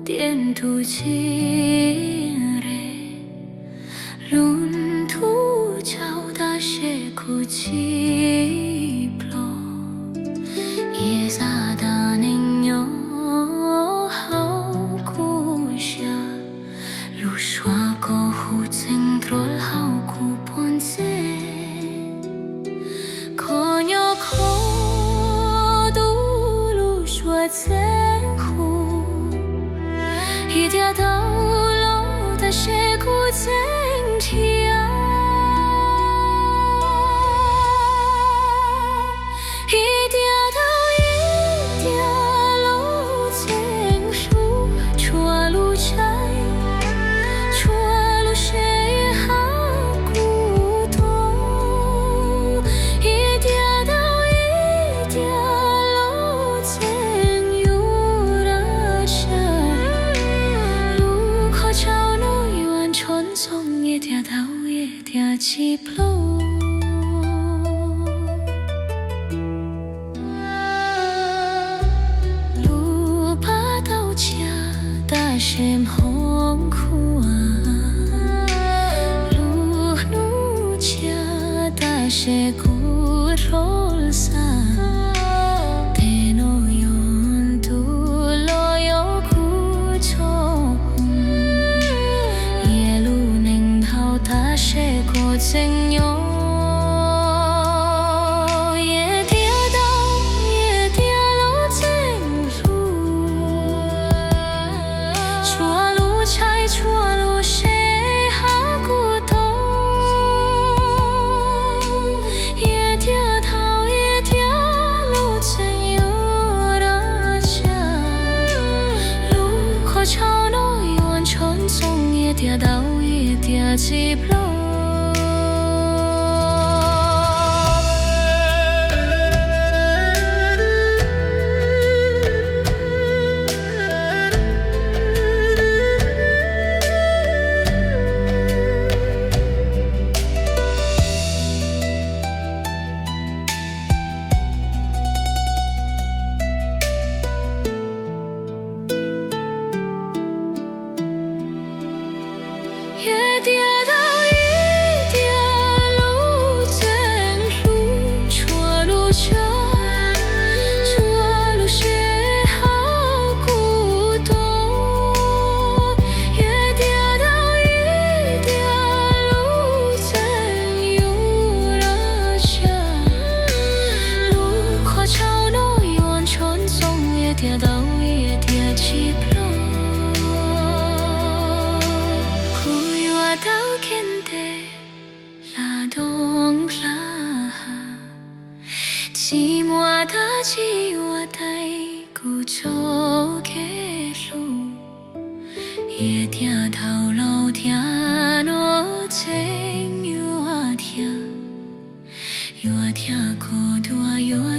电土起嘞，轮土桥大些苦起不夜撒大宁哟好苦下，路刷过湖青troll好苦ponce，可有可都路刷青湖，一条道路的些苦青天。起不路把刀架大些红苦啊，路怒架大些苦肉撒，天哦用土罗有苦愁，夜路宁头大些。情哟，也跌倒，也跌落情路，错路拆错路谁还古董？也跌倒，也跌落情有的家，路口桥那一碗春松也跌倒，也跌起不落。也跌倒，一跌路正路，错路桥，错路些好古董。也跌倒，一跌路正有了家，路口桥那一碗春松也跌倒，也跌起不落。到天地拉东拉，寂寞的寂寞带古走给路，也听头老听我情有啊听，有啊听可多有。